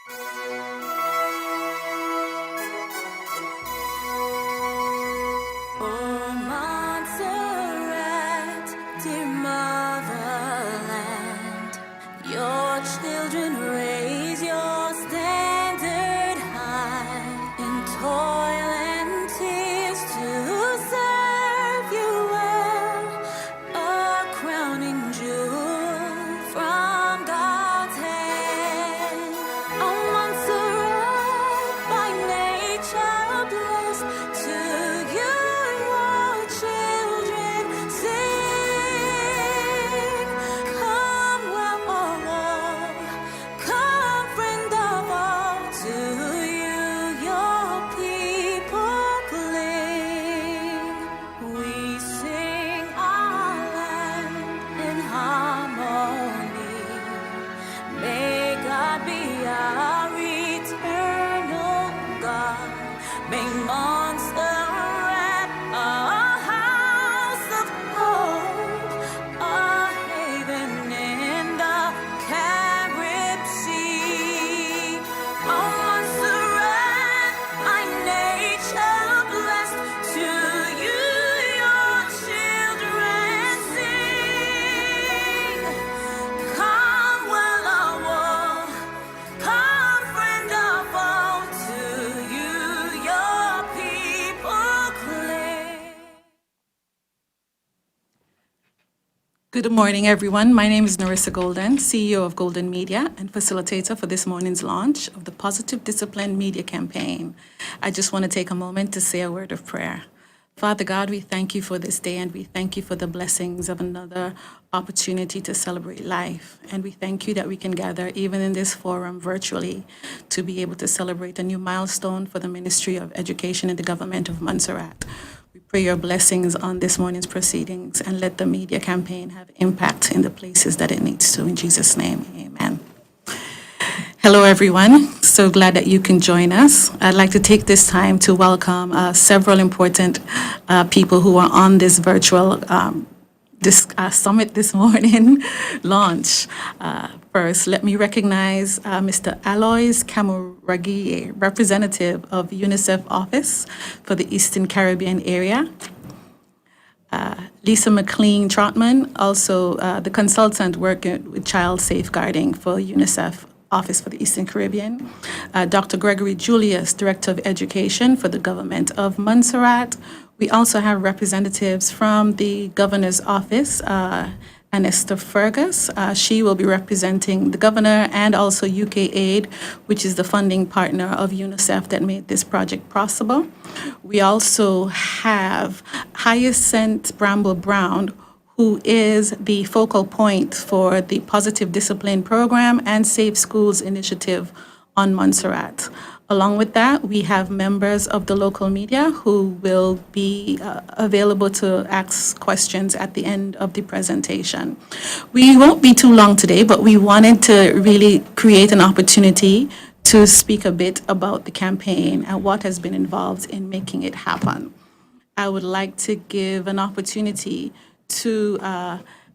Oh, Montserrat, dear motherland, your children raise your standard high in toil and tears to serve you well, a crowning jewel from God's hand. Oh, Montserrat, by nature blessed, to you your children sing. Come, well of all, come, friend of all, to you your people cling. We sing our land in harmony. May God be our eternal God. May Montserrat a house of hope, a haven in the Carib Sea. Oh, Montserrat, by nature blessed, to you your children sing. Come, well of all, come, friend of all, to you your people cling. Good morning, everyone. My name is Narissa Golden, CEO of Golden Media and facilitator for this morning's launch of the Positive Discipline Media Campaign. I just want to take a moment to say a word of prayer. Father God, we thank you for this day and we thank you for the blessings of another opportunity to celebrate life. And we thank you that we can gather even in this forum virtually to be able to celebrate a new milestone for the Ministry of Education in the government of Montserrat. We pray your blessings on this morning's proceedings and let the media campaign have impact in the places that it needs to. In Jesus' name, amen. Hello, everyone. So glad that you can join us. I'd like to take this time to welcome several important people who are on this virtual summit this morning launch. First, let me recognize Mr. Alois Camuragie, representative of UNICEF Office for the Eastern Caribbean area. Lisa McLean Trotman, also the consultant working with child safeguarding for UNICEF Office for the Eastern Caribbean. Dr. Gregory Julius, Director of Education for the Government of Montserrat. We also have representatives from the Governor's Office, Anesta Fergus. She will be representing the governor and also UK Aid, which is the funding partner of UNICEF that made this project possible. We also have Hyacinth Bramble Brown, who is the focal point for the Positive Discipline Program and Safe Schools Initiative on Montserrat. Along with that, we have members of the local media who will be available to ask questions at the end of the presentation. We won't be too long today, but we wanted to really create an opportunity to speak a bit about the campaign and what has been involved in making it happen. I would like to give an opportunity to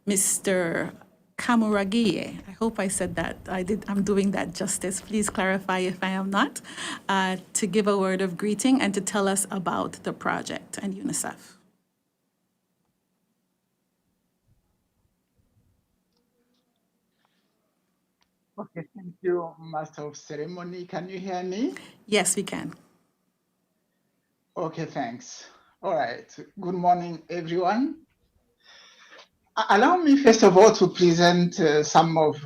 Mr. Camuragie. I hope I said that. I'm doing that justice. Please clarify if I am not. To give a word of greeting and to tell us about the project and UNICEF. Okay, thank you, Master of Ceremony. Can you hear me? Yes, we can. Okay, thanks. All right. Good morning, everyone. Allow me, first of all, to present some of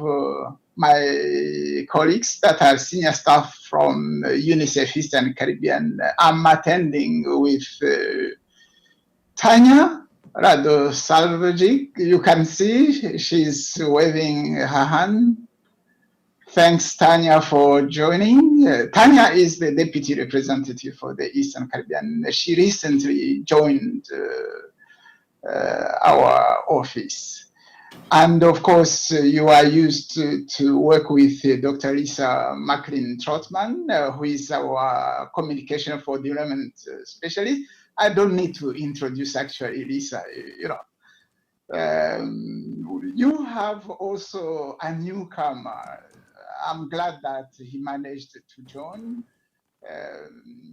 my colleagues that are senior staff from UNICEF Eastern Caribbean. I'm attending with Tanya Rado Salvajic. You can see she's waving her hand. Thanks, Tanya, for joining. Tanya is the deputy representative for the Eastern Caribbean. She recently joined our office. And of course, you are used to work with Dr. Lisa McLean Trotman, who is our communication for development specialist. I don't need to introduce actually Lisa, you know. You have also a newcomer, I'm glad that he managed to join.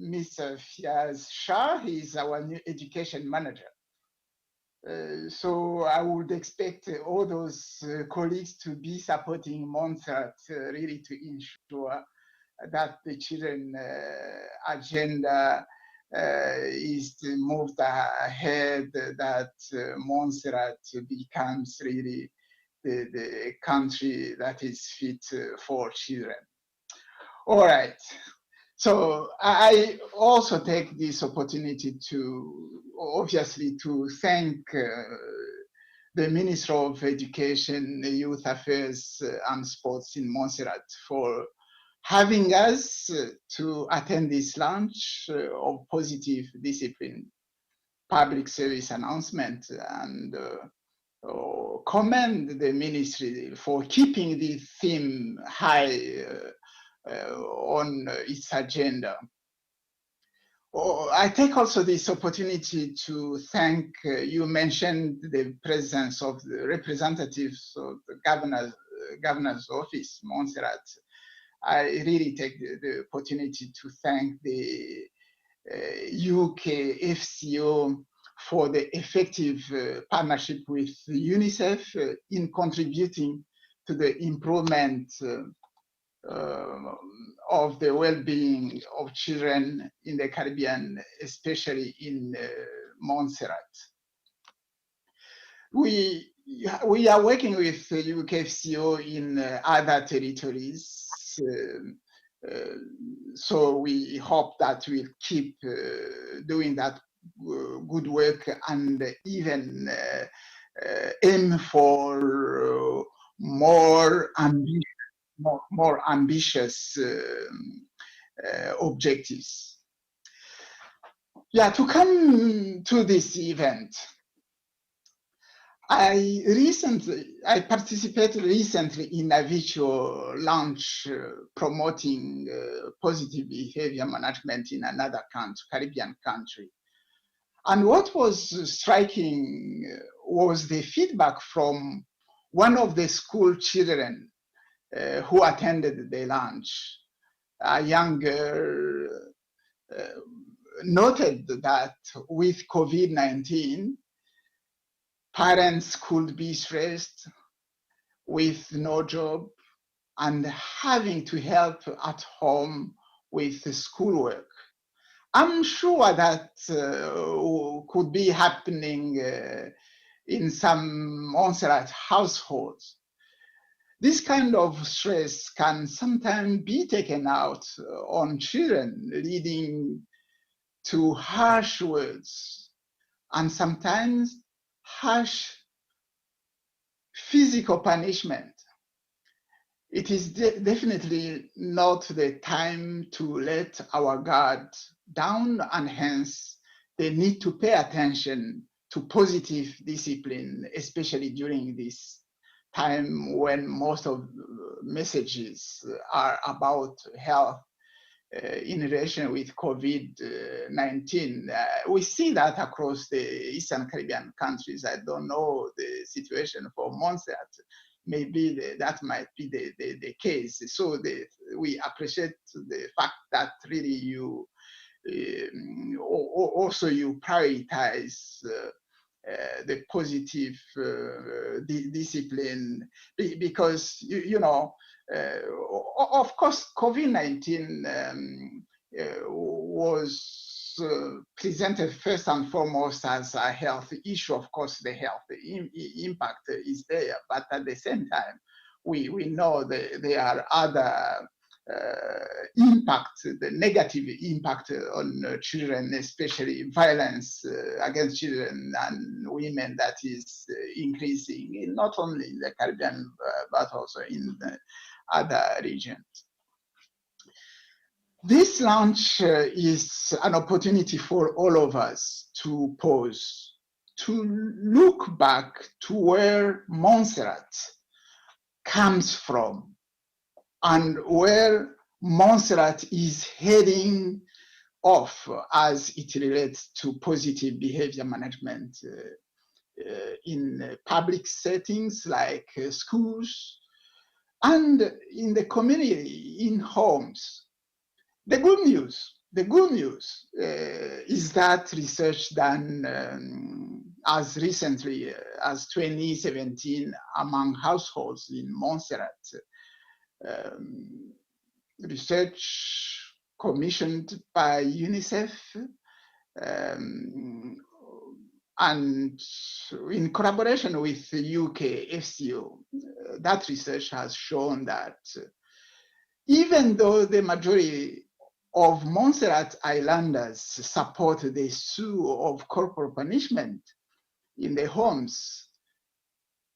Mr. Fiaz Shah, he is our new education manager. So I would expect all those colleagues to be supporting Montserrat really to ensure that the children agenda is moved ahead, that Montserrat becomes really the country that is fit for children. All right. So I also take this opportunity to obviously to thank the Minister of Education, Youth Affairs and Sports in Montserrat for having us to attend this launch of Positive Discipline public service announcement, and commend the ministry for keeping the theme high on its agenda. I take also this opportunity to thank, you mentioned the presence of the representatives of the governor's office, Montserrat. I really take the opportunity to thank the UK FCO for the effective partnership with UNICEF in contributing to the improvement of the well-being of children in the Caribbean, especially in Montserrat. We are working with the UKFCO in other territories, so we hope that we'll keep doing that good work and even aim for more ambitious objectives. Yeah, to come to this event, I participated recently in a virtual launch promoting positive behavior management in another country, Caribbean country. And what was striking was the feedback from one of the school children who attended the launch. A young girl noted that with COVID-19, parents could be stressed with no job and having to help at home with the schoolwork. I'm sure that could be happening in some Montserrat households. This kind of stress can sometimes be taken out on children, leading to harsh words and sometimes harsh physical punishment. It is definitely not the time to let our guard down, and hence they need to pay attention to positive discipline, especially during this time when most of messages are about health in relation with COVID-19. We see that across the Eastern Caribbean countries. I don't know the situation for Montserrat. Maybe that might be the case. So we appreciate the fact that really you also you prioritize the positive discipline, because you know, of course, COVID-19 was presented first and foremost as a health issue. Of course, the health impact is there, but at the same time, we know that there are other impact, the negative impact on children, especially violence against children and women, that is increasing not only in the Caribbean but also in other regions. This launch is an opportunity for all of us to pause, to look back to where Montserrat comes from and where Montserrat is heading off as it relates to positive behavior management in public settings like schools, and in the community, in homes. The good news is that research done as recently as 2017 among households in Montserrat, research commissioned by UNICEF and in collaboration with the UK FCO, that research has shown that even though the majority of Montserrat Islanders support the issue of corporal punishment in their homes,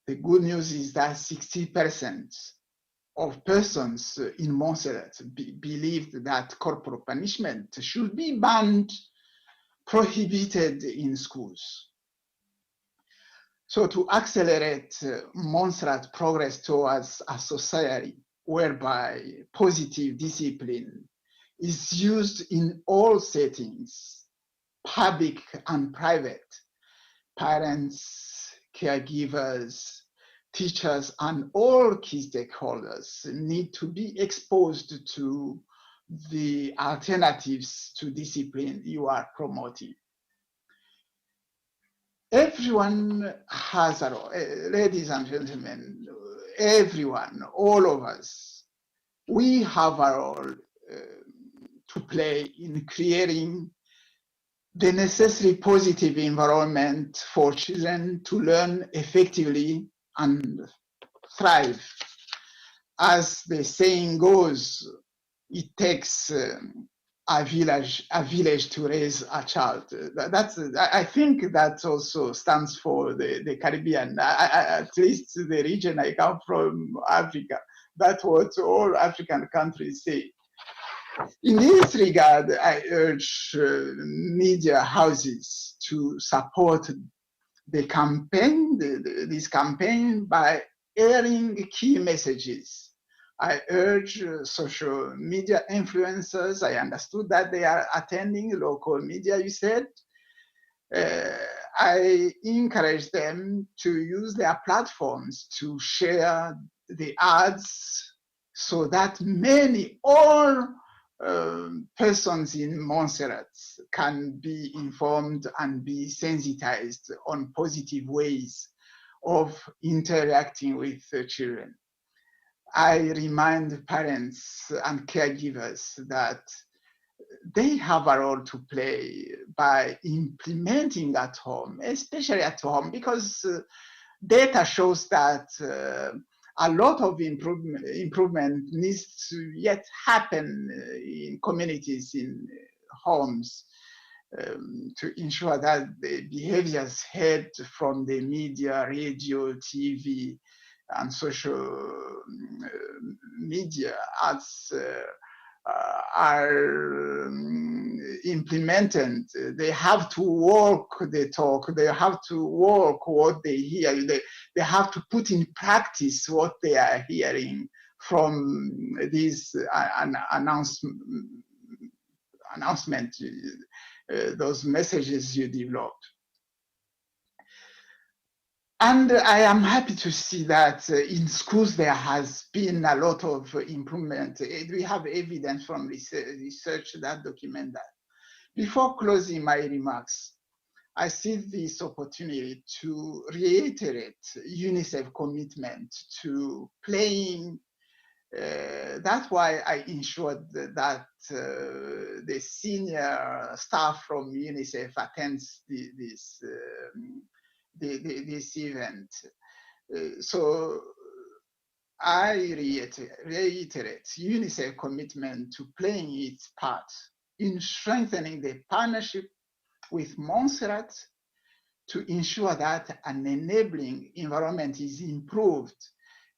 the good news is that 60% of persons in Montserrat believed that corporal punishment should be banned, prohibited in schools. So to accelerate Montserrat progress towards a society whereby positive discipline is used in all settings, public and private, parents, caregivers, teachers, and all key stakeholders need to be exposed to the alternatives to discipline you are promoting. Everyone has a role, ladies and gentlemen, everyone, all of us, we have a role to play in creating the necessary positive environment for children to learn effectively and thrive. As the saying goes, it takes a village to raise a child. I think that also stands for the Caribbean, at least the region I come from, Africa. That's what all African countries say. In this regard, I urge media houses to support the campaign, this campaign, by airing key messages. I urge social media influencers. I understood that they are attending local media, you said. I encourage them to use their platforms to share the ads so that all persons in Montserrat can be informed and be sensitized on positive ways of interacting with children. I remind parents and caregivers that they have a role to play by implementing at home, especially at home, because data shows that a lot of improvement needs to yet happen in communities, in homes, to ensure that the behaviors heard from the media, radio, TV, and social media ads are implemented. They have to walk the talk, they have to walk what they hear, they have to put in practice what they are hearing from these announcement, those messages you developed. And I am happy to see that in schools there has been a lot of improvement. We have evidence from research that document that. Before closing my remarks, I see this opportunity to reiterate UNICEF commitment to playing. That's why I ensured that the senior staff from UNICEF attends this event. So I reiterate UNICEF commitment to playing its part in strengthening the partnership with Montserrat to ensure that an enabling environment is improved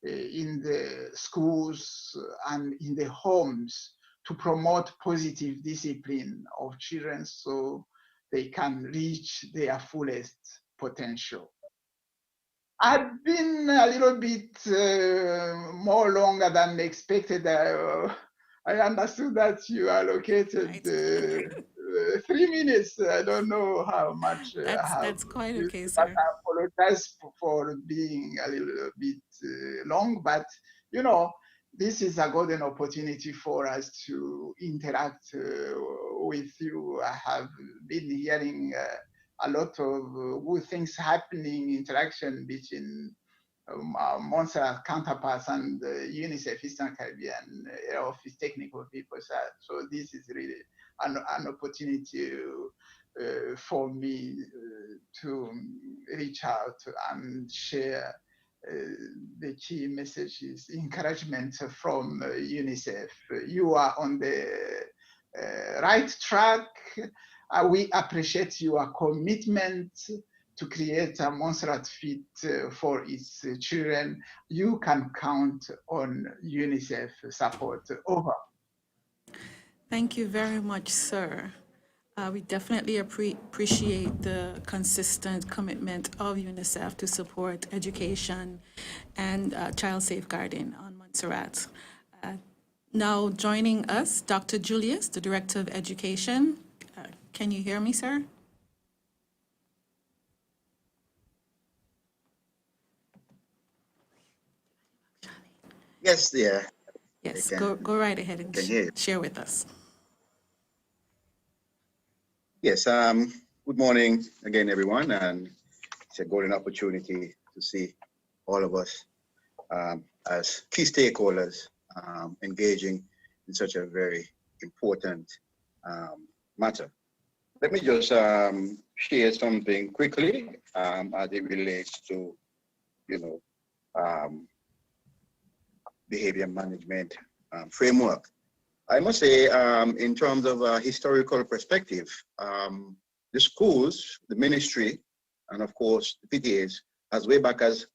in the schools and in the homes to promote positive discipline of children so they can reach their fullest potential. I've been a little bit more longer than expected. I understood that you allocated 3 minutes. I don't know how much I have. That's quite okay, But sir. I apologize for being a little bit long, but you know, this is a golden opportunity for us to interact with you. I have been hearing a lot of good things happening, interaction between Montserrat counterparts and UNICEF Eastern Caribbean office technical people. So this is really an opportunity for me to reach out and share the key messages, encouragement from UNICEF. You are on the right track. We appreciate your commitment to create a Montserrat Fit for its children. You can count on UNICEF support. Over. Thank you very much, sir. We definitely appreciate the consistent commitment of UNICEF to support education and child safeguarding on Montserrat. Now joining us, Dr. Julius, the Director of Education. Can you hear me, sir? Yes, dear. Yes, go right ahead and share with us. Yes, good morning again, everyone. And it's a golden opportunity to see all of us as key stakeholders engaging in such a very important matter. Let me just share something quickly as it relates to, behavior management framework. I must say, in terms of a historical perspective, the schools, the ministry, and of course the PTAs, as way back as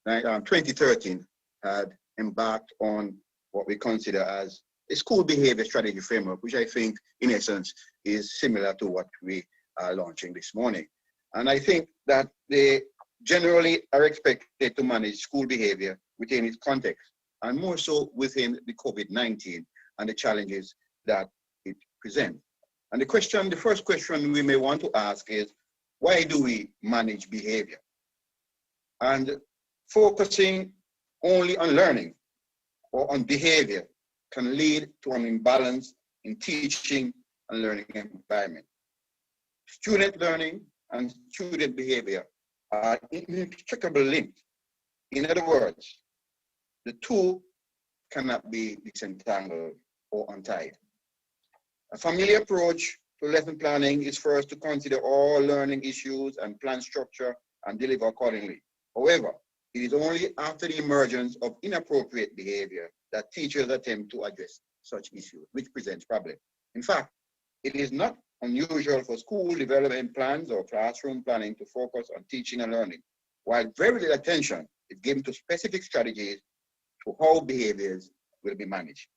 2013, had embarked on what we consider as a school behavior strategy framework, which I think, in essence, is similar to what we are launching this morning. And I think that they generally are expected to manage school behavior within its context, and more so within the COVID-19 and the challenges that it presents. And the first question we may want to ask is, why do we manage behavior? And focusing only on learning or on behavior can lead to an imbalance in teaching and learning environment. Student learning and student behavior are inextricably linked. In other words, the two cannot be disentangled or untied. A familiar approach to lesson planning is first to consider all learning issues and plan structure and deliver accordingly. However, it is only after the emergence of inappropriate behavior that teachers attempt to address such issues, which presents problems. In fact, it is not unusual for school development plans or classroom planning to focus on teaching and learning, while very little attention is given to specific strategies to how behaviors will be managed.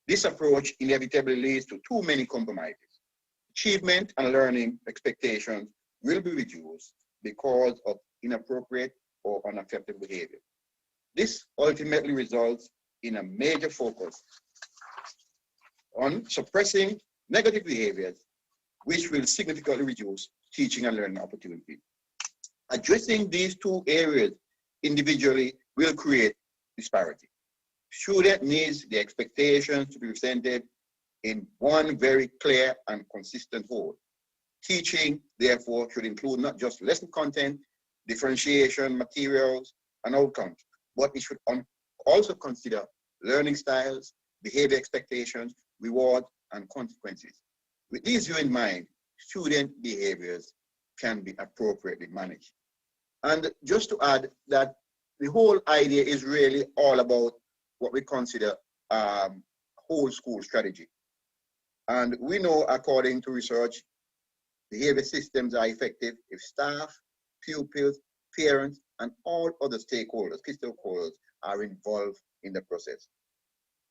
This approach inevitably leads to too many compromises. Achievement and learning expectations will be reduced because of inappropriate or unacceptable behavior. This ultimately results in a major focus on suppressing negative behaviors, which will significantly reduce teaching and learning opportunities. Addressing these two areas individually will create disparity. Student needs the expectations to be presented in one very clear and consistent whole. Teaching, therefore, should include not just lesson content, differentiation, materials, and outcomes, but it should also consider learning styles, behavior expectations, rewards, and consequences. With these views in mind, student behaviors can be appropriately managed. And just to add that the whole idea is really all about what we consider whole school strategy. And we know, according to research, behavior systems are effective if staff, pupils, parents, and all other stakeholders, key stakeholders, are involved in the process.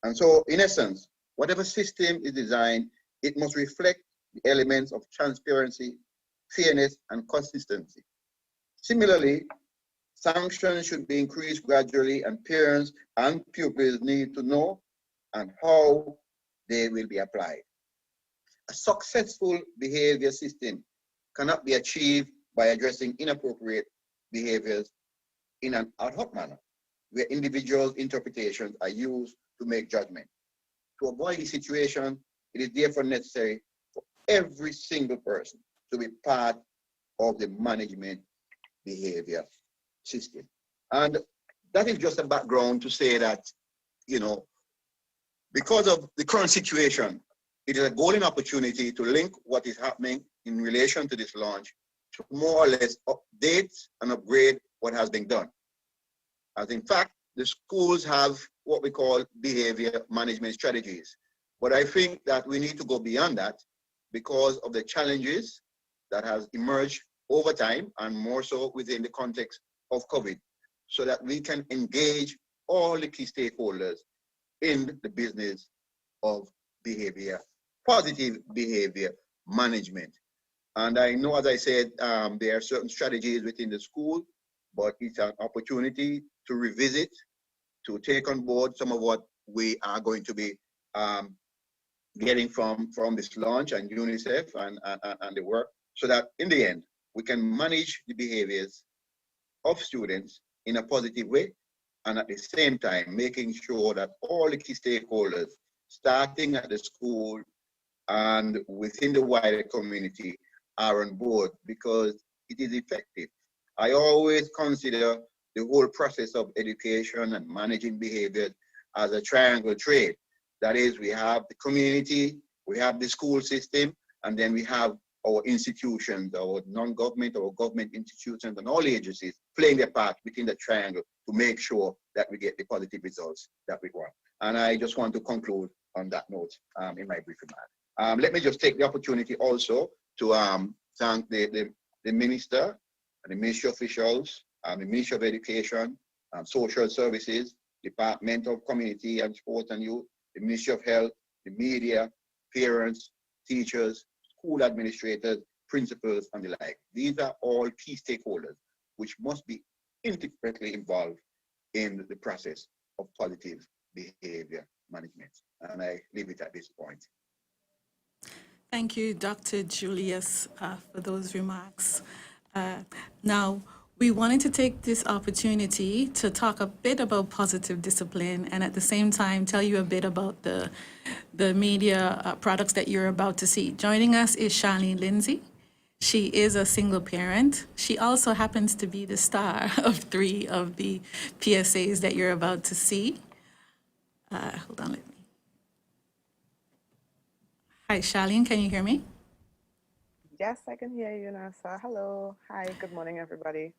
And so, in essence, whatever system is designed, it must reflect the elements of transparency, fairness, and consistency. Similarly, sanctions should be increased gradually, and parents and pupils need to know and how they will be applied. A successful behavior system cannot be achieved by addressing inappropriate behaviors in an ad hoc manner. where individual interpretations are used to make judgment. To avoid the situation, it is therefore necessary for every single person to be part of the management behavior system. And that is just a background to say that, because of the current situation, it is a golden opportunity to link what is happening in relation to this launch to more or less update and upgrade what has been done. As in fact, the schools have what we call behavior management strategies. But I think that we need to go beyond that because of the challenges that has emerged over time and more so within the context of COVID, so that we can engage all the key stakeholders in the business of behavior, positive behavior management. And I know, as I said, there are certain strategies within the school, but it's an opportunity to revisit, to take on board some of what we are going to be getting from this launch and UNICEF and the work, so that in the end, we can manage the behaviors of students in a positive way, and at the same time, making sure that all the key stakeholders, starting at the school and within the wider community, are on board, because it is effective. I always consider the whole process of education and managing behavior as a triangle trade. That is, we have the community, we have the school system, and then we have our institutions, our non-government, our government institutions, and all agencies playing their part within the triangle to make sure that we get the positive results that we want. And I just want to conclude on that note in my brief remark. Let me just take the opportunity also to thank the minister, and the ministry officials, the Ministry of Education, Social Services, Department of Community and Sport and Youth, the Ministry of Health, the media, parents, teachers, school administrators, principals, and the like. These are all key stakeholders which must be intricately involved in the process of positive behavior management. And I leave it at this point. Thank you, Dr. Julius, for those remarks. Now, we wanted to take this opportunity to talk a bit about positive discipline and at the same time tell you a bit about the media products that you're about to see. Joining us is Charlene Lindsay. She is a single parent. She also happens to be the star of 3 of the PSAs that you're about to see. Hold on, let me. Hi, Charlene, can you hear me? Yes, I can hear you now, sir. Hello. Hi, good morning, everybody.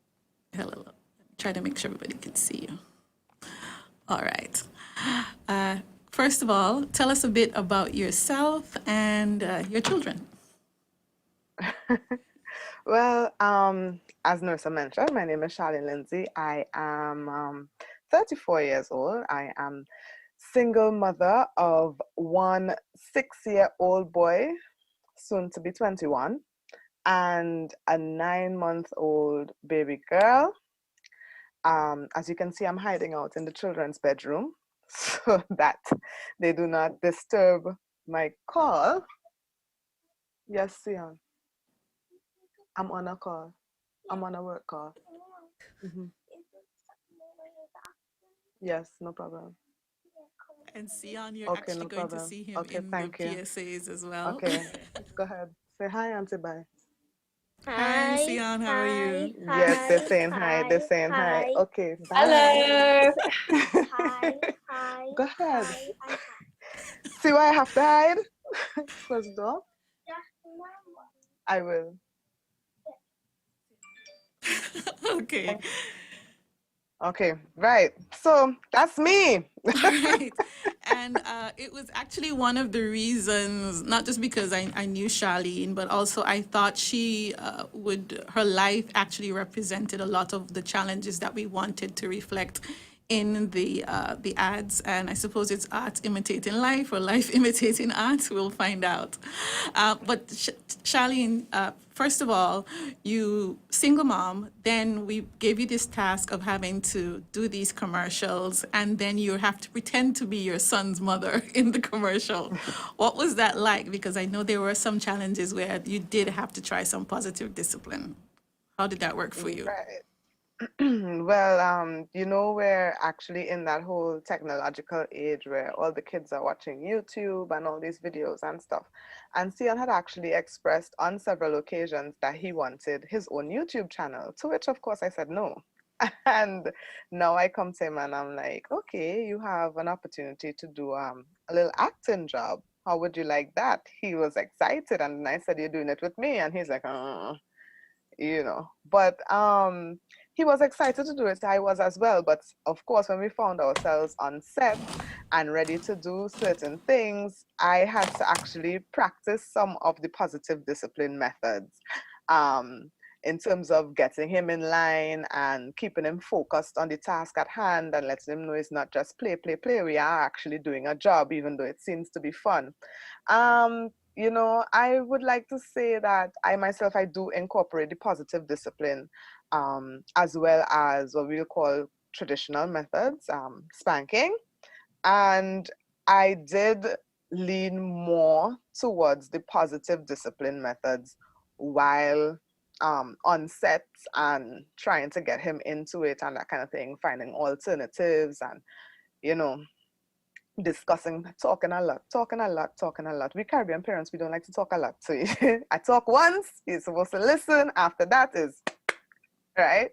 Hello. Try to make sure everybody can see you. All right. First of all, tell us a bit about yourself and your children. Well, as Nursa mentioned, my name is Charlene Lindsay. I am 34 years old. I am single mother of one 6-year-old boy, soon to be 21, and a 9-month-old baby girl. As you can see, I'm hiding out in the children's bedroom so that they do not disturb my call. Yes, Sion. I'm on a call. I'm on a work call. Mm-hmm. Yes, no problem. And Sion, you're Okay, actually no going to problem. see him Okay, in the thank you. PSAs as well. Okay, go ahead. Say hi, Auntie Bye. Hi, Sion, how are you? Yes, they're saying hi. They're saying hi. Okay, bye. Hello. Hi. Go ahead. Hi. And hi. See why I have to hide? Close the door. Just remember. I will. Okay. Okay, right. So that's me. Right. And it was actually one of the reasons, not just because I knew Charlene, but also I thought her life actually represented a lot of the challenges that we wanted to reflect in the ads. And I suppose it's art imitating life or life imitating art. We'll find out. But Charlene, first of all, you single mom, then we gave you this task of having to do these commercials, and then you have to pretend to be your son's mother in the commercial. What was that like? Because I know there were some challenges where you did have to try some positive discipline. How did that work for you? Right. Well, we're actually in that whole technological age where all the kids are watching YouTube and all these videos and stuff. And Sion had actually expressed on several occasions that he wanted his own YouTube channel, to which, of course, I said no. And now I come to him and I'm like, okay, you have an opportunity to do a little acting job. How would you like that? He was excited, and I said, you're doing it with me, and he's like, but he was excited to do it. I was as well. But of course, when we found ourselves on set and ready to do certain things, I had to actually practice some of the positive discipline methods, um, in terms of getting him in line and keeping him focused on the task at hand and letting him know it's not just play, play, play. We are actually doing a job, even though it seems to be fun. I would like to say that I myself, I do incorporate the positive discipline, as well as what we'll call traditional methods, spanking. And I did lean more towards the positive discipline methods while on set and trying to get him into it and that kind of thing, finding alternatives and, you know, discussing, talking a lot, talking a lot, talking a lot. We Caribbean parents, we don't like to talk a lot. So I talk once, he's supposed to listen. After that is right.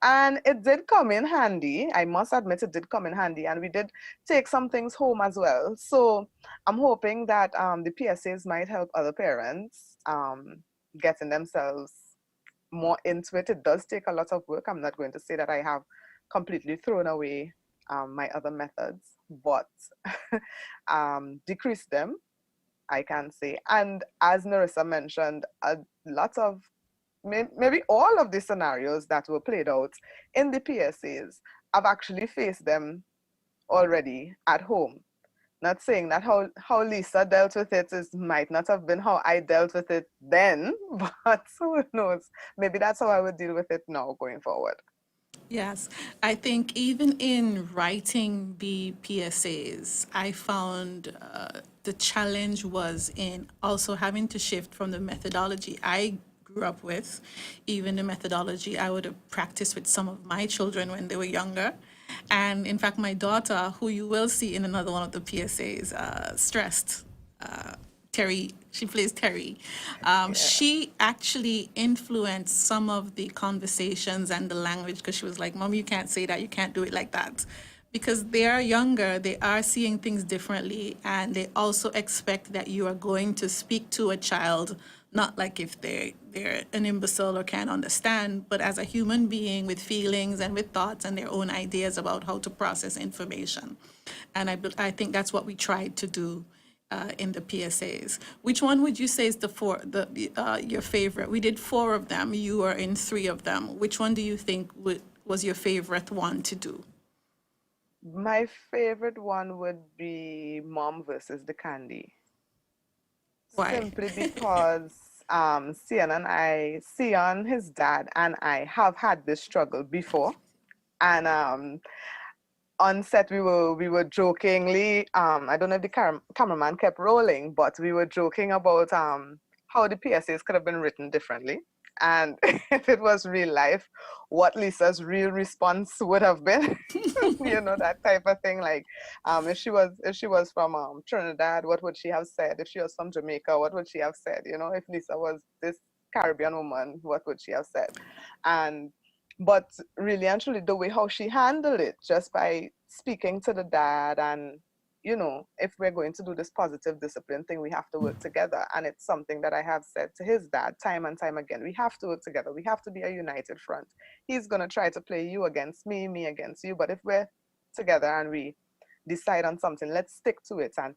And it did come in handy. I must admit, it did come in handy, and we did take some things home as well. So I'm hoping that the PSAs might help other parents getting themselves more into it. It does take a lot of work. I'm not going to say that I have completely thrown away my other methods, but decrease them, I can say. And as Narissa mentioned, a lot of maybe all of the scenarios that were played out in the PSAs, I've actually faced them already at home. Not saying that how Lisa dealt with it might not have been how I dealt with it then, but who knows? Maybe that's how I would deal with it now going forward. Yes, I think even in writing the PSAs, I found the challenge was in also having to shift from the methodology I grew up with, even the methodology I would have practiced with some of my children when they were younger. And in fact, my daughter, who you will see in another one of the PSAs, stressed. Terry, she plays Terry. She actually influenced some of the conversations and the language because she was like, Mom, you can't say that, you can't do it like that. Because they are younger, they are seeing things differently, and they also expect that you are going to speak to a child, not like if they're an imbecile or can't understand, but as a human being with feelings and with thoughts and their own ideas about how to process information. And I think that's what we tried to do in the PSAs. Which one would you say is your favorite? We did 4 of them. You were in 3 of them. Which one do you think was your favorite one to do? My favorite one would be Mom versus the Candy. Why? Simply because Sion, his dad, and I have had this struggle before. And on set we were jokingly, I don't know if the cameraman kept rolling, but we were joking about how the PSAs could have been written differently, and if it was real life, what Lisa's real response would have been. That type of thing. Like, if she was from Trinidad, what would she have said? If she was from Jamaica, what would she have said? If Lisa was this Caribbean woman, what would she have said? And but really and truly, the way how she handled it, just by speaking to the dad, and if we're going to do this positive discipline thing, we have to work together. And it's something that I have said to his dad time and time again. We have to work together. We have to be a united front. He's going to try to play you against me, me against you, but if we're together and we decide on something, let's stick to it. And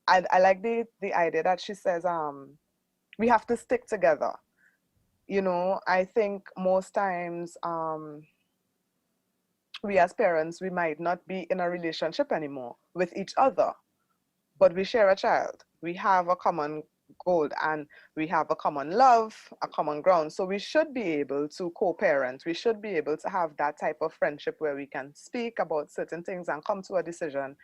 I like the idea that she says, we have to stick together. I think most times, we as parents, we might not be in a relationship anymore with each other, but we share a child. We have a common goal, and we have a common love, a common ground. So we should be able to co-parent. We should be able to have that type of friendship where we can speak about certain things and come to a decision,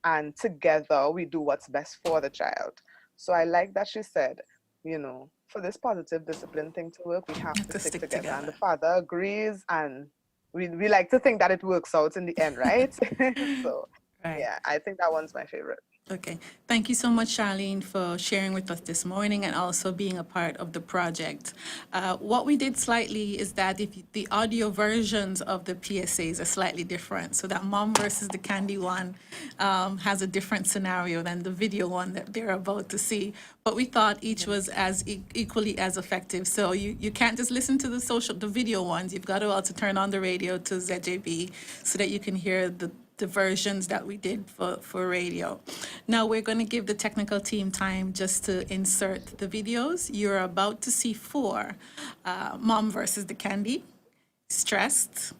and together we do what's best for the child. So I like that she said, for this positive discipline thing to work, we have to To stick stick together. And the together. father agrees, and we like to think that it works out in the end, right? So Right. yeah, I think that one's my favorite. Okay. Thank you so much, Charlene, for sharing with us this morning and also being a part of the project. What we did slightly is that the audio versions of the PSAs are slightly different. So that Mom versus the Candy one has a different scenario than the video one that they're about to see. But we thought each was as equally as effective. So you can't just listen to the video ones. You've got to also turn on the radio to ZJB so that you can hear the versions that we did for radio. Now we're going to give the technical team time just to insert the videos. You're about to see 4. Mom versus the Candy, Stressed,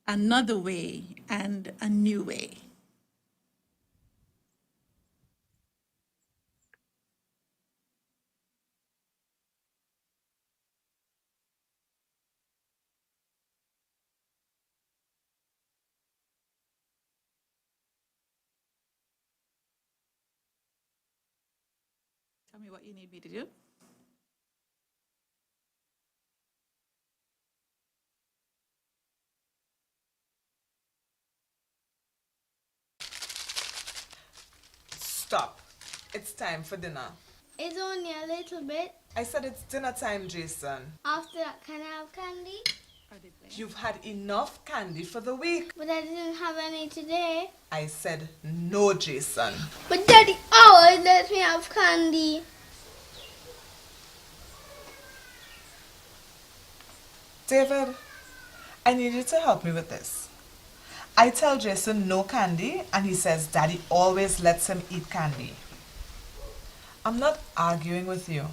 Another Way, and A New Way. Tell me what you need me to do. Stop. It's time for dinner. It's only a little bit. I said it's dinner time, Jason. After that, can I have candy? You've had enough candy for the week. But I didn't have any today. I said no, Jason. But Daddy always lets me have candy. David, I need you to help me with this. I tell Jason no candy, and he says Daddy always lets him eat candy. I'm not arguing with you.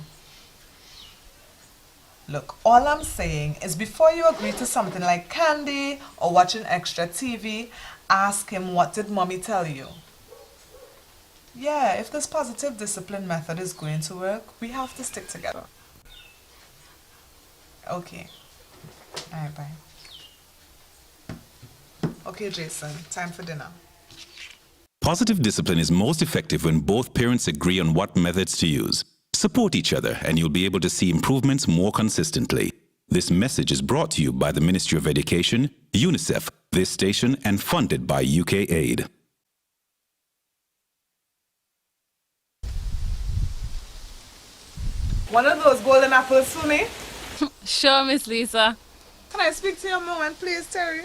Look, all I'm saying is before you agree to something like candy or watching extra TV, ask him, what did Mommy tell you? Yeah, if this positive discipline method is going to work, we have to stick together. Okay. All right, bye. Okay, Jason, time for dinner. Positive discipline is most effective when both parents agree on what methods to use. Support each other and you'll be able to see improvements more consistently. This message is brought to you by the Ministry of Education, UNICEF, this station, and funded by UK Aid. One of those golden apples for me? Sure, Miss Lisa. Can I speak to you a moment, please, Terry?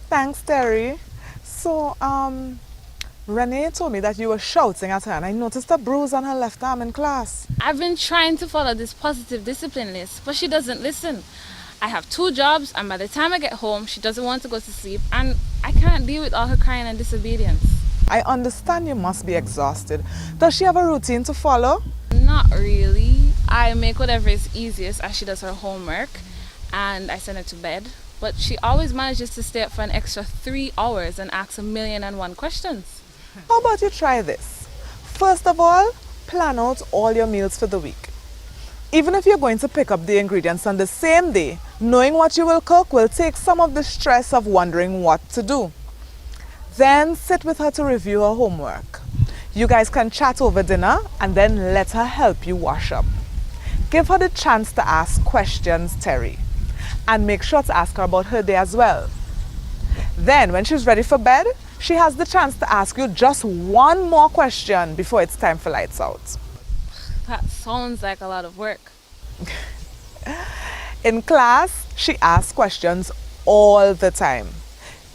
Thanks, Terry. So, Renee told me that you were shouting at her, and I noticed a bruise on her left arm in class. I've been trying to follow this positive discipline list, but she doesn't listen. I have 2 jobs, and by the time I get home, she doesn't want to go to sleep, and I can't deal with all her crying and disobedience. I understand you must be exhausted. Does she have a routine to follow? Not really. I make whatever is easiest as she does her homework, and I send her to bed. But she always manages to stay up for an extra 3 hours and ask 1,000,001 questions. How about you try this? First of all, plan out all your meals for the week. Even if you're going to pick up the ingredients on the same day, knowing what you will cook will take some of the stress of wondering what to do. Then sit with her to review her homework. You guys can chat over dinner and then let her help you wash up. Give her the chance to ask questions, Terry. And make sure to ask her about her day as well. Then, when she's ready for bed, she has the chance to ask you just one more question before it's time for lights out. That sounds like a lot of work. In class, she asks questions all the time.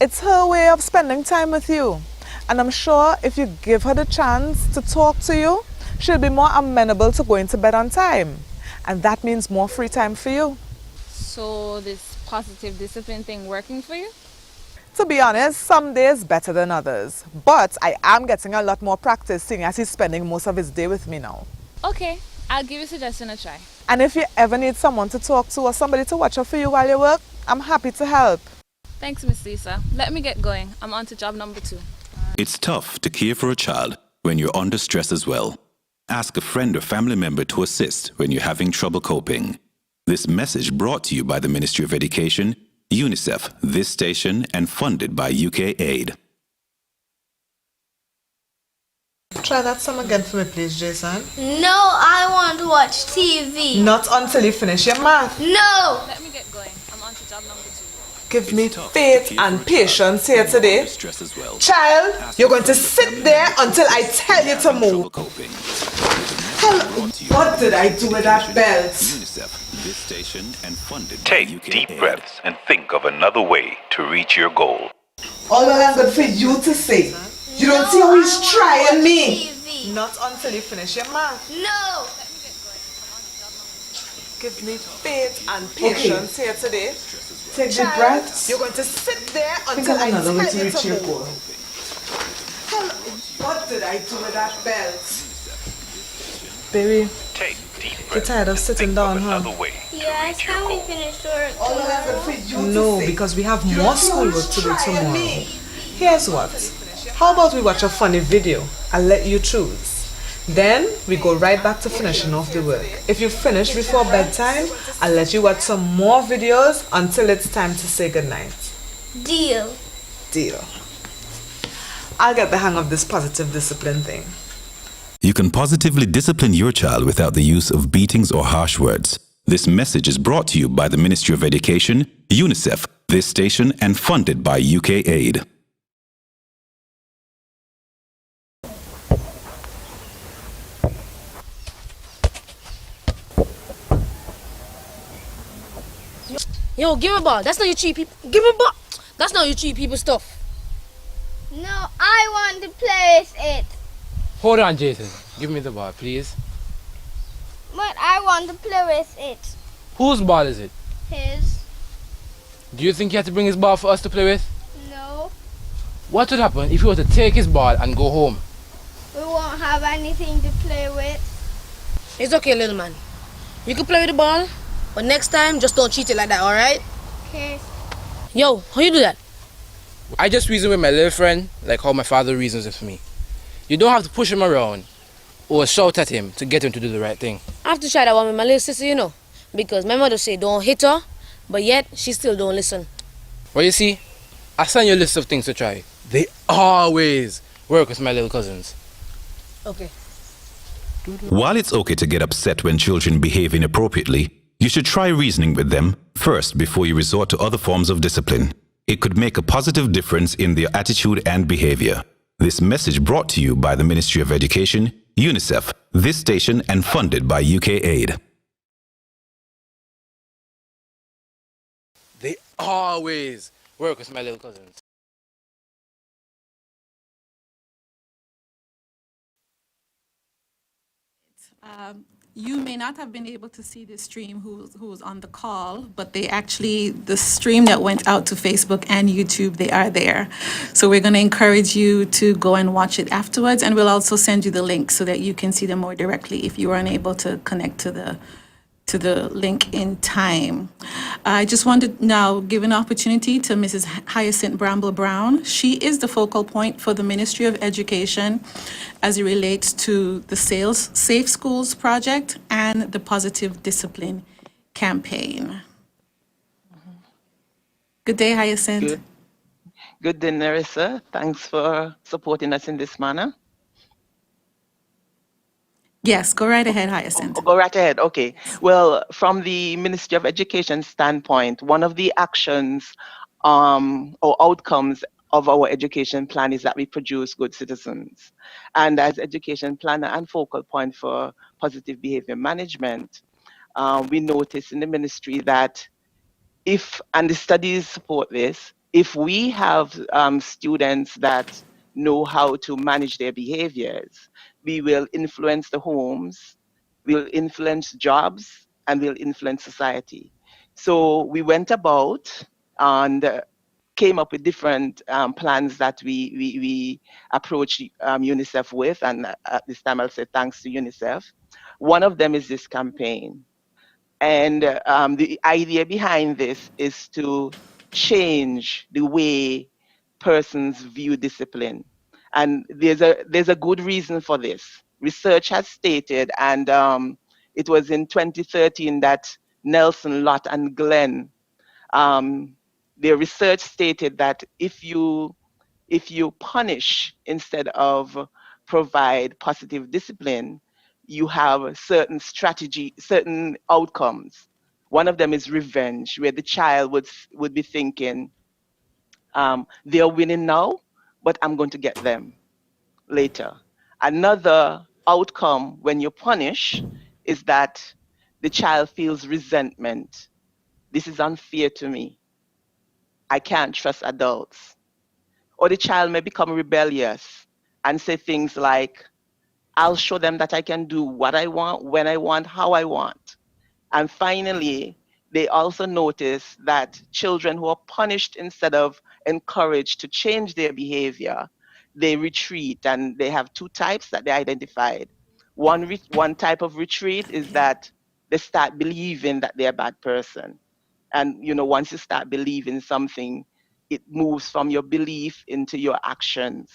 It's her way of spending time with you. And I'm sure if you give her the chance to talk to you, she'll be more amenable to going to bed on time. And that means more free time for you. So this positive discipline thing working for you? To be honest, some days better than others. But I am getting a lot more practice seeing as he's spending most of his day with me now. Okay, I'll give your suggestion a try. And if you ever need someone to talk to or somebody to watch out for you while you work, I'm happy to help. Thanks, Miss Lisa. Let me get going. I'm on to job number 2. It's tough to care for a child when you're under stress as well. Ask a friend or family member to assist when you're having trouble coping. This message brought to you by the Ministry of Education, UNICEF, this station, and funded by UK Aid. Try that song again for me, please, Jason. No, I want to watch TV. Not until you finish your math. No! Let me get going. I'm on to job number 2. Give me faith and patience here today. Child, you're going to sit there until I tell you to move. What did I do with that belt? Take deep breaths and think of another way to reach your goal. All well and good for you to say. You don't see how he's trying me. Not until you finish your math. No. Give me faith and patience here today. Take deep breaths. You're going to sit there until I tell you to move. What did I do with that belt? Baby, you're tired of sitting down, huh? Yes, can we finish work tomorrow? No, because we have more schoolwork to do tomorrow. Here's what. How about we watch a funny video? I'll let you choose. Then we go right back to finishing off the work. If you finish before bedtime, I'll let you watch some more videos until it's time to say goodnight. Deal. Deal. I'll get the hang of this positive discipline thing. You can positively discipline your child without the use of beatings or harsh words. This message is brought to you by the Ministry of Education, UNICEF, this station, and funded by UK Aid. Yo, give me a ball. That's not your cheap people. Give me a ball. That's not your cheap people stuff. No, I want to play with it. Hold on, Jason. Give me the ball, please. But I want to play with it. Whose ball is it? His. Do you think he had to bring his ball for us to play with? No. What would happen if he were to take his ball and go home? We won't have anything to play with. It's okay, little man. You can play with the ball, but next time, just don't cheat it like that, alright? Okay. Yo, how you do that? I just reason with my little friend like how my father reasons with me. You don't have to push him around or shout at him to get him to do the right thing. I have to try that one with my little sister, you know, because my mother say don't hit her, but yet she still don't listen. Well, you see, I send you a list of things to try. They always work with my little cousins. Okay. While it's okay to get upset when children behave inappropriately, you should try reasoning with them first before you resort to other forms of discipline. It could make a positive difference in their attitude and behavior. This message brought to you by the Ministry of Education, UNICEF, this station, and funded by UK Aid. They always work with my little cousins. You may not have been able to see the stream who was on the call, but the stream that went out to Facebook and YouTube, they are there. So we're going to encourage you to go and watch it afterwards, and we'll also send you the link so that you can see them more directly if you were unable to connect to the link in time. I just want to now give an opportunity to Mrs. Hyacinth Bramble Brown. She is the focal point for the Ministry of Education as it relates to the Safe Schools project and the Positive Discipline campaign. Good day, Hyacinth. Good day, Nerissa. Thanks for supporting us in this manner. Yes, go right ahead, Hyacinth. Go right ahead. Okay. Well, from the Ministry of Education standpoint, one of the actions or outcomes of our education plan is that we produce good citizens. And as education planner and focal point for positive behavior management, we notice in the ministry that and the studies support this, if we have students that know how to manage their behaviors, we will influence the homes, we'll influence jobs, and we'll influence society. So we went about and came up with different plans that we approach UNICEF with, and at this time I'll say thanks to UNICEF. One of them is this campaign. And the idea behind this is to change the way persons view discipline. And there's a good reason for this. Research has stated, and it was in 2013 that Nelson, Lott, and Glenn, their research stated that if you punish instead of provide positive discipline, you have certain outcomes. One of them is revenge, where the child would be thinking, they're winning now, but I'm going to get them later. Another outcome when you punish is that the child feels resentment. This is unfair to me. I can't trust adults. Or the child may become rebellious and say things like, I'll show them that I can do what I want, when I want, how I want. And finally, they also notice that children who are punished instead of encouraged to change their behavior, they retreat. And they have two types that they identified. One type of retreat is that they start believing that they're a bad person. And once you start believing something, it moves from your belief into your actions.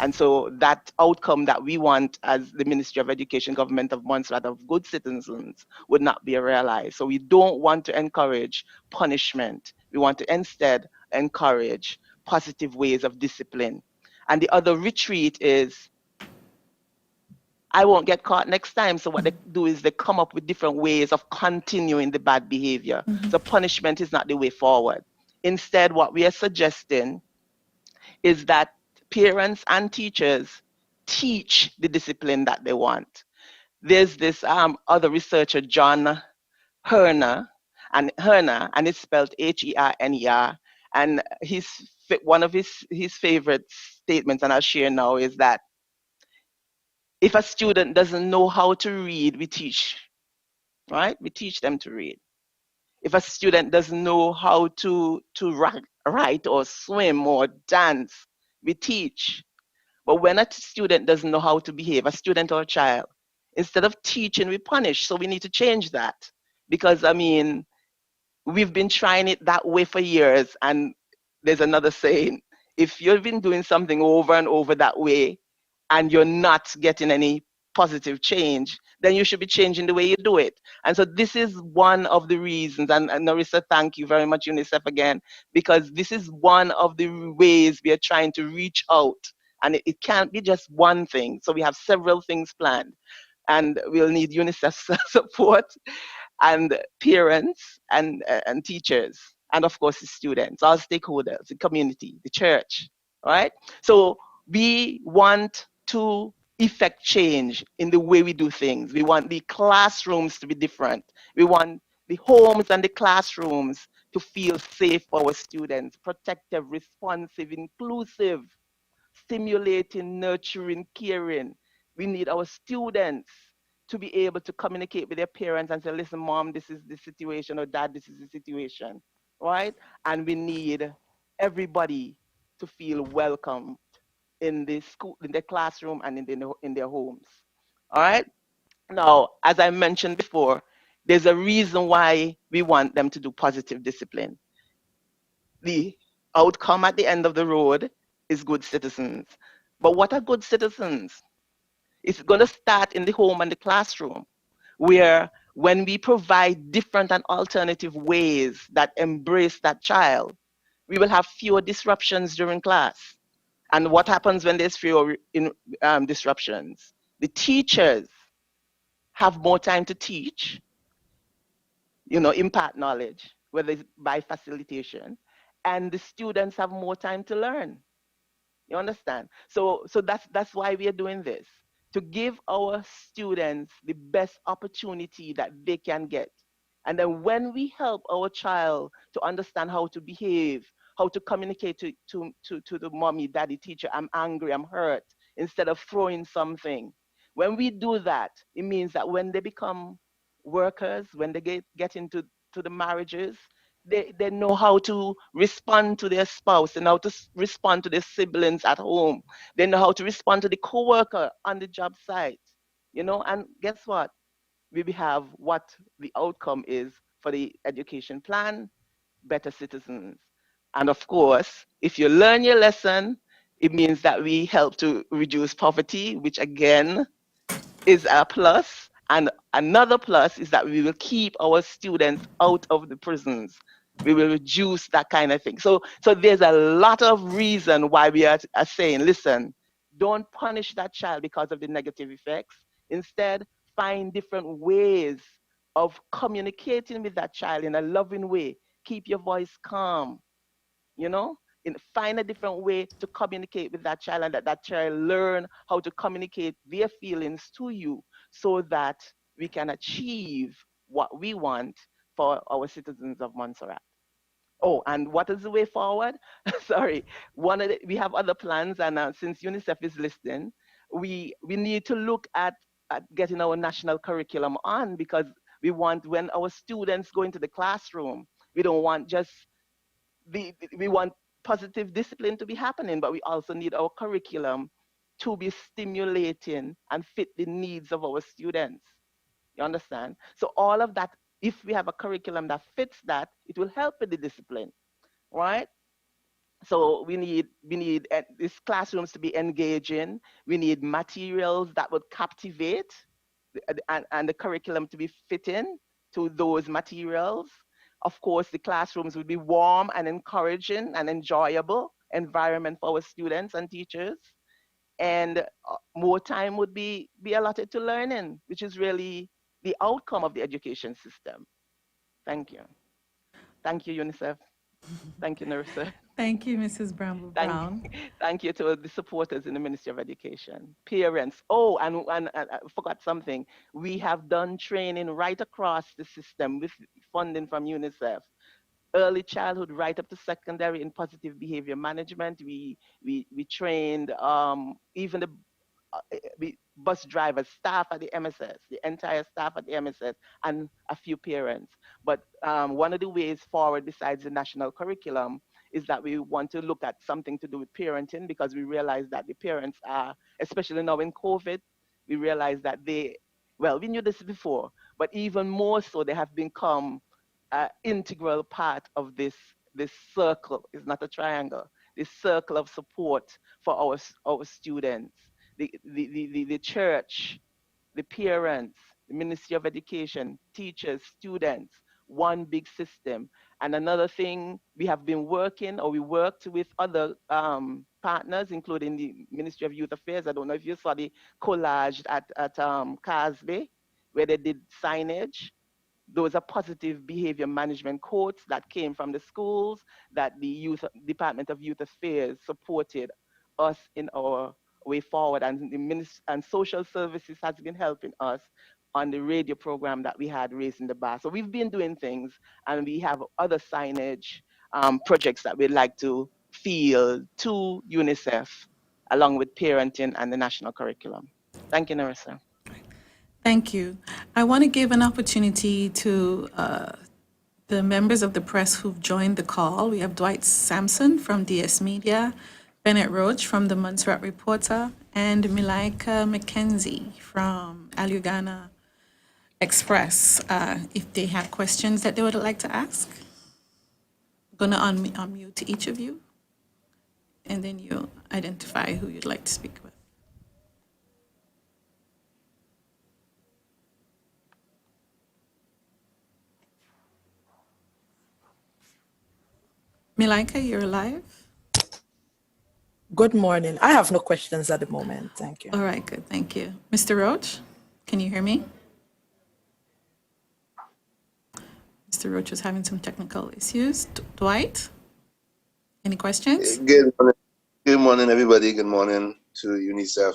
And so that outcome that we want as the Ministry of Education, Government of Montserrat, of good citizens, would not be realized. So we don't want to encourage punishment. We want to instead encourage positive ways of discipline. And the other retreat is, I won't get caught next time. So what they do is they come up with different ways of continuing the bad behavior. So punishment is not the way forward. Instead, what we are suggesting is that parents and teachers teach the discipline that they want. There's this other researcher, John Herner, and it's spelled Herner. And one of his favorite statements, and I'll share now, is that if a student doesn't know how to read, we teach, right? We teach them to read. If a student doesn't know how to write or swim or dance, we teach. But when a student doesn't know how to behave, a student or a child, instead of teaching, we punish. So we need to change that. Because, we've been trying it that way for years. And there's another saying, if you've been doing something over and over that way, and you're not getting any positive change, then you should be changing the way you do it. And so this is one of the reasons, and Narissa, thank you very much, UNICEF, again, because this is one of the ways we are trying to reach out. And it can't be just one thing. So we have several things planned. And we'll need UNICEF's support, and parents, and teachers, and of course the students, all stakeholders, the community, the church, right? So we want to effect change in the way we do things. We want the classrooms to be different. We want the homes and the classrooms to feel safe for our students, protective, responsive, inclusive, stimulating, nurturing, caring. We need our students to be able to communicate with their parents and say, listen, mom, this is the situation, or dad, this is the situation, right? And we need everybody to feel welcome in the school, in the classroom, and in their homes. All right. Now, as I mentioned before, there's a reason why we want them to do positive discipline. The outcome at the end of the road is good citizens. But what are good citizens? It's going to start in the home and the classroom, where when we provide different and alternative ways that embrace that child, we will have fewer disruptions during class. And what happens when there's fewer disruptions? The teachers have more time to teach, impart knowledge, whether it's by facilitation, and the students have more time to learn. You understand? So that's why we are doing this, to give our students the best opportunity that they can get. And then when we help our child to understand how to behave, how to communicate to the mommy, daddy, teacher, I'm angry, I'm hurt, instead of throwing something. When we do that, it means that when they become workers, when they get into the marriages, they know how to respond to their spouse and how to respond to their siblings at home. They know how to respond to the coworker on the job site, and guess what? We have what the outcome is for the education plan: better citizens. And of course, if you learn your lesson, it means that we help to reduce poverty, which again is a plus. And another plus is that we will keep our students out of the prisons. We will reduce that kind of thing. So there's a lot of reason why we are saying, listen, don't punish that child because of the negative effects. Instead, find different ways of communicating with that child in a loving way. Keep your voice calm, you know, find a different way to communicate with that child, and that child learn how to communicate their feelings to you so that we can achieve what we want for our citizens of Montserrat. Oh, and what is the way forward? Sorry, we have other plans, and since UNICEF is listening, we need to look at getting our national curriculum on, because we want, when our students go into the classroom, we don't want just we want positive discipline to be happening, but we also need our curriculum to be stimulating and fit the needs of our students. You understand? So all of that, if we have a curriculum that fits that, it will help with the discipline, right? So we need these classrooms to be engaging. We need materials that would captivate, and the curriculum to be fitting to those materials. Of course, the classrooms would be warm and encouraging and enjoyable environment for our students and teachers. And more time would be allotted to learning, which is really the outcome of the education system. Thank you. Thank you, UNICEF. Thank you, Nerissa. Thank you, Mrs. Bramble Brown. Thank you to the supporters in the Ministry of Education, parents. Oh, and I forgot something. We have done training right across the system with funding from UNICEF. Early childhood, right up to secondary, in positive behavior management. We trained even the bus drivers, staff at the MSS, the entire staff at the MSS, and a few parents. But one of the ways forward, besides the national curriculum, is that we want to look at something to do with parenting, because we realize that the parents are, especially now in COVID, we realize that we knew this before, but even more so, they have become an integral part of this circle. It's not a triangle. This circle of support for our students. The church, the parents, the Ministry of Education, teachers, students, one big system. And another thing, we have been working, or we worked with other partners, including the Ministry of Youth Affairs. I don't know if you saw the collage at Casby, where they did signage. Those are positive behavior management quotes that came from the schools that the Department of Youth Affairs supported us in our way forward, and and social services has been helping us on the radio program that we had, Raising the Bar. So we've been doing things, and we have other signage projects that we'd like to field to UNICEF, along with parenting and the national curriculum. Thank you, Nerissa. Thank you. I want to give an opportunity to the members of the press who've joined the call. We have Dwight Sampson from DS Media, Bennett Roach from the Montserrat Reporter, and Milaika McKenzie from Alugana Express, if they have questions that they would like to ask. I'm going to unmute each of you, and then you identify who you'd like to speak with. Milaika, you're live. Good morning. I have no questions at the moment. Thank you. All right, good. Thank you. Mr. Roach, can you hear me? Mr. Roach is having some technical issues. Dwight, any questions? Good morning. Good morning, everybody. Good morning to UNICEF.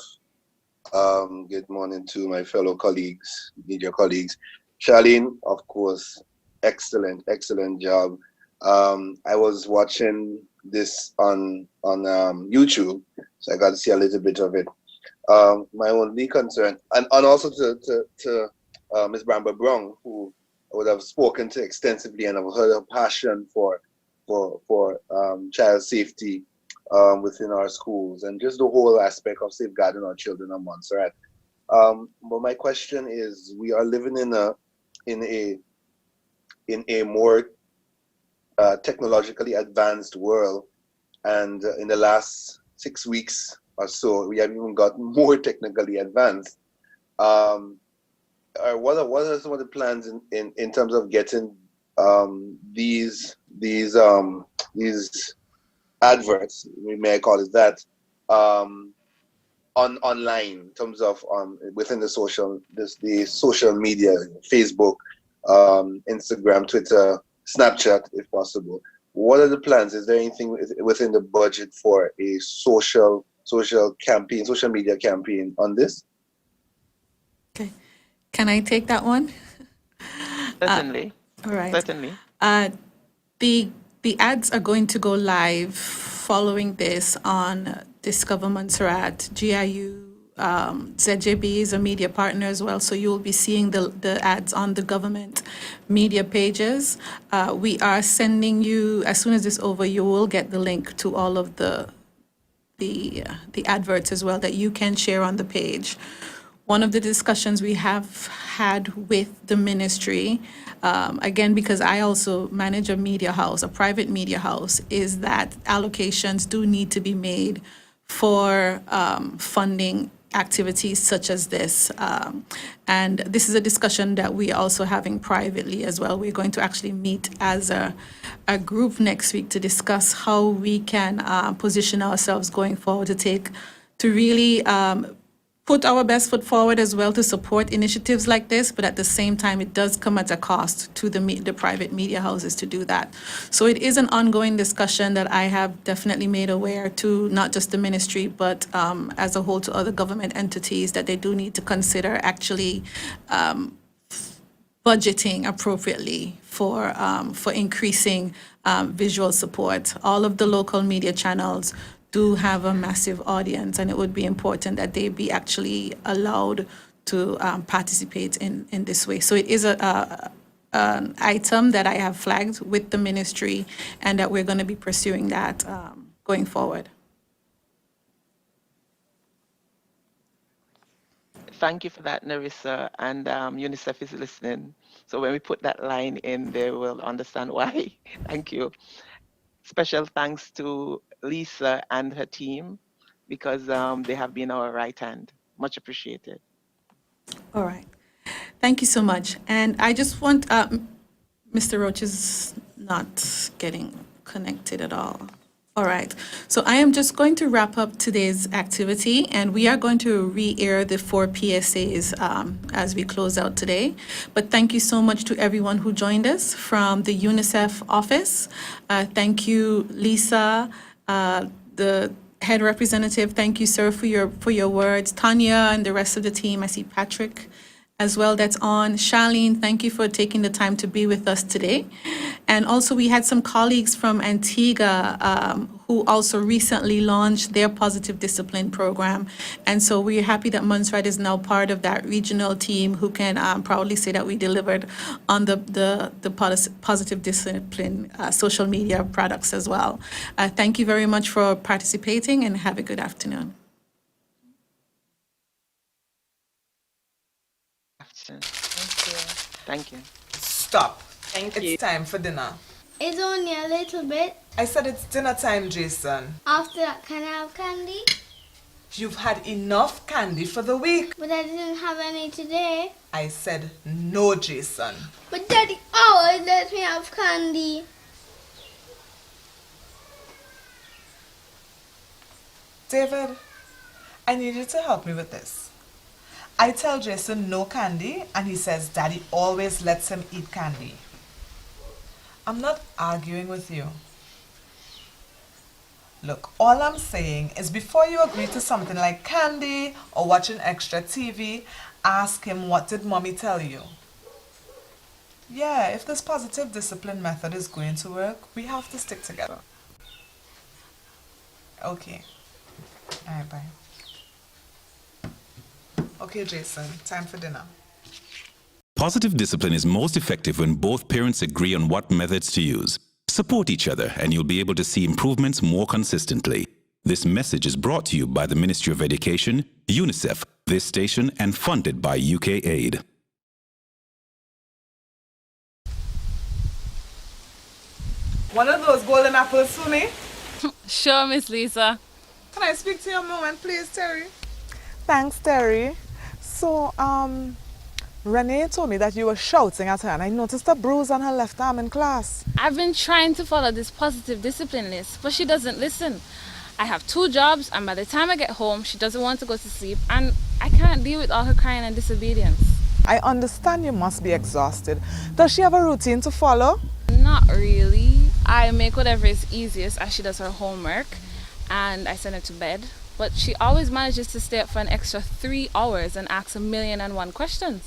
Good morning to my fellow colleagues, media colleagues. Charlene, of course, excellent job. I was watching this on YouTube, so I got to see a little bit of it. My only concern, and also to Ms. Bramble Brown, who I would have spoken to extensively, and I've heard her passion for child safety within our schools, and just the whole aspect of safeguarding our children in Montserrat. But my question is, we are living in a more technologically advanced world, and in the last 6 weeks or so, we have even got more technically advanced. What are some of the plans in terms of getting these adverts, we may call it that, online, in terms of within the social media, Facebook, Instagram, Twitter, Snapchat, if possible. What are the plans? Is there anything within the budget for a social campaign, social media campaign on this? Okay. Can I take that one? Certainly. All right. Certainly. The ads are going to go live following this on Discover Montserrat, GIU, ZJB is a media partner as well, so you'll be seeing the ads on the government media pages. We are sending you, as soon as it's over, you will get the link to all of the adverts as well that you can share on the page. One of the discussions we have had with the ministry, again, because I also manage a media house, a private media house, is that allocations do need to be made for funding activities such as this. And this is a discussion that we are also having privately as well. We're going to actually meet as a group next week to discuss how we can position ourselves going forward to really put our best foot forward as well to support initiatives like this, but at the same time, it does come at a cost to the private media houses to do that. So it is an ongoing discussion that I have definitely made aware to not just the ministry, but as a whole to other government entities that they do need to consider actually budgeting appropriately for increasing visual support. All of the local media channels do have a massive audience, and it would be important that they be actually allowed to participate in this way. So it is an item that I have flagged with the ministry, and that we're going to be pursuing that going forward. Thank you for that, Narissa, and UNICEF is listening. So when we put that line in, they will understand why. Thank you. Special thanks to Lisa and her team, because they have been our right hand. Much appreciated. All right. Thank you so much. And I just want, Mr. Roach is not getting connected at all. All right. So I am just going to wrap up today's activity, and we are going to re-air the 4 PSAs as we close out today. But thank you so much to everyone who joined us from the UNICEF office. Thank you, Lisa, the head representative. Thank you, sir, for your words. Tanya and the rest of the team. I see Patrick as well that's on. Charlene, thank you for taking the time to be with us today. And also we had some colleagues from Antigua who also recently launched their positive discipline program. And so we're happy that Montserrat is now part of that regional team who can proudly say that we delivered on the positive discipline social media products as well. Thank you very much for participating, and have a good afternoon. Thank you. Stop. Thank you. It's time for dinner. It's only a little bit. I said it's dinner time, Jason. After that, can I have candy? You've had enough candy for the week. But I didn't have any today. I said no, Jason. But Daddy always lets me have candy. David, I need you to help me with this. I tell Jason no candy, and he says Daddy always lets him eat candy. I'm not arguing with you. Look, all I'm saying is before you agree to something like candy or watching extra TV, ask him, what did Mommy tell you? Yeah, if this positive discipline method is going to work, we have to stick together. Okay. All right, bye. Okay, Jason, time for dinner. Positive discipline is most effective when both parents agree on what methods to use. Support each other, and you'll be able to see improvements more consistently. This message is brought to you by the Ministry of Education, UNICEF, this station, and funded by UK Aid. One of those golden apples for me? Sure, Miss Lisa. Can I speak to you a moment, please, Terry? Thanks, Terry. So, Renee told me that you were shouting at her, and I noticed a bruise on her left arm in class. I've been trying to follow this positive discipline list, but she doesn't listen. I have 2 jobs, and by the time I get home, she doesn't want to go to sleep, and I can't deal with all her crying and disobedience. I understand you must be exhausted. Does she have a routine to follow? Not really. I make whatever is easiest as she does her homework and I send her to bed. But she always manages to stay up for an extra 3 hours and ask 1,000,001 questions.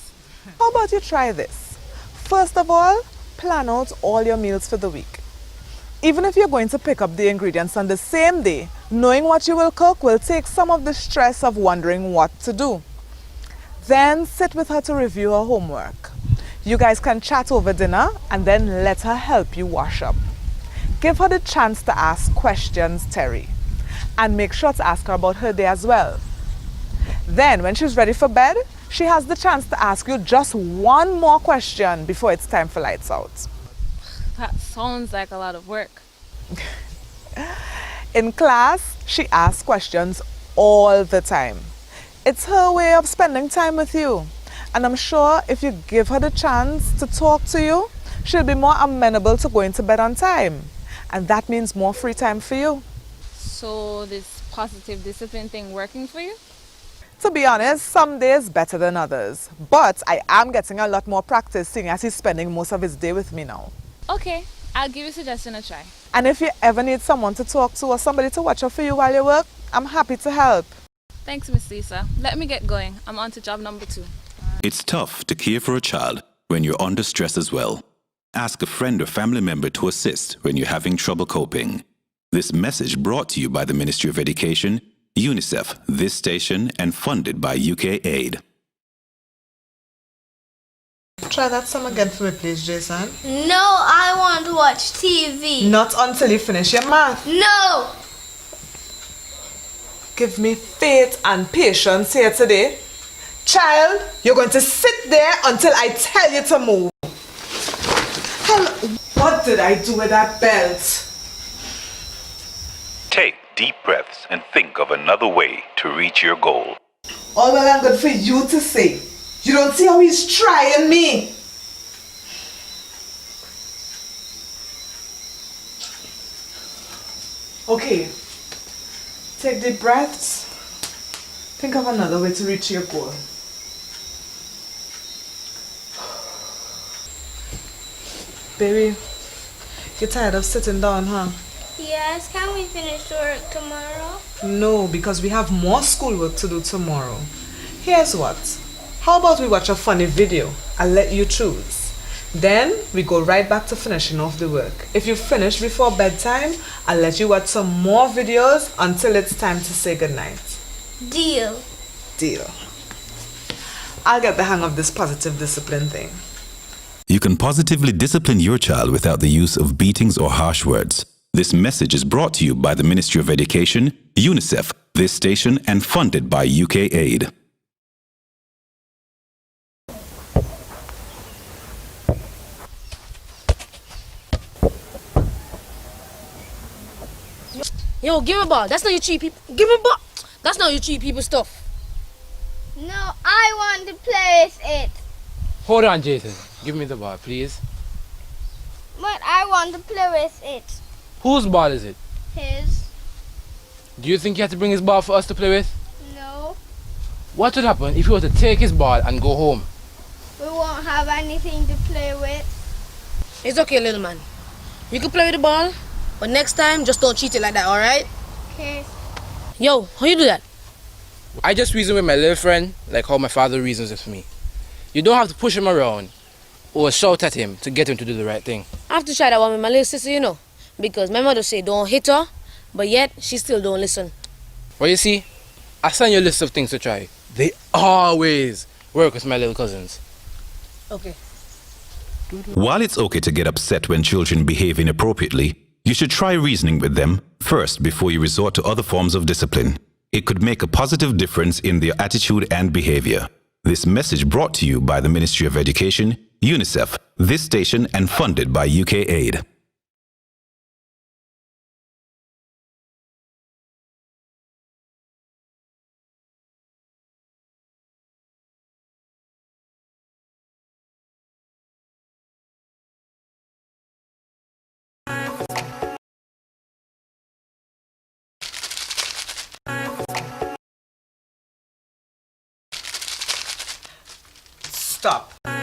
How about you try this? First of all, plan out all your meals for the week. Even if you're going to pick up the ingredients on the same day, knowing what you will cook will take some of the stress of wondering what to do. Then sit with her to review her homework. You guys can chat over dinner and then let her help you wash up. Give her the chance to ask questions, Terry. And make sure to ask her about her day as well. Then, when she's ready for bed, she has the chance to ask you just one more question before it's time for lights out. That sounds like a lot of work. In class, she asks questions all the time. It's her way of spending time with you. And I'm sure if you give her the chance to talk to you, she'll be more amenable to going to bed on time. And that means more free time for you. So this positive discipline thing working for you? To be honest, some days better than others. But I am getting a lot more practice seeing as he's spending most of his day with me now. Okay, I'll give your suggestion a try. And if you ever need someone to talk to or somebody to watch out for you while you work, I'm happy to help. Thanks, Miss Lisa. Let me get going. I'm on to job number 2. It's tough to care for a child when you're under stress as well. Ask a friend or family member to assist when you're having trouble coping. This message brought to you by the Ministry of Education, UNICEF, this station, and funded by UK Aid. Try that song again for me, please, Jason. No, I want to watch TV. Not until you finish your math. No! Give me faith and patience here today. Child, you're going to sit there until I tell you to move. Hell, what did I do with that belt? Take deep breaths and think of another way to reach your goal. All well and good for you to say. You don't see how he's trying me. Okay. Take deep breaths. Think of another way to reach your goal. Baby, you're tired of sitting down, huh? Yes, can we finish work tomorrow? No, because we have more schoolwork to do tomorrow. Here's what. How about we watch a funny video? I'll let you choose. Then we go right back to finishing off the work. If you finish before bedtime, I'll let you watch some more videos until it's time to say goodnight. Deal. Deal. I'll get the hang of this positive discipline thing. You can positively discipline your child without the use of beatings or harsh words. This message is brought to you by the Ministry of Education, UNICEF, this station, and funded by UK Aid. Yo, give me a ball. That's not your cheap people. Give me a ball. That's not your cheap people stuff. No, I want to play with it. Hold on, Jason. Give me the ball, please. But I want to play with it. Whose ball is it? His. Do you think you have to bring his ball for us to play with? No. What would happen if you were to take his ball and go home? We won't have anything to play with. It's okay, little man. You can play with the ball, but next time, just don't cheat it like that, alright? Okay. Yo, how you do that? I just reason with my little friend like how my father reasons with me. You don't have to push him around or shout at him to get him to do the right thing. I have to try that one with my little sister, you know. Because my mother say don't hit her, but yet she still don't listen. Well, you see, I send you a list of things to try. They always work with my little cousins. Okay. While it's okay to get upset when children behave inappropriately, you should try reasoning with them first before you resort to other forms of discipline. It could make a positive difference in their attitude and behavior. This message brought to you by the Ministry of Education, UNICEF, this station, and funded by UK Aid. stop.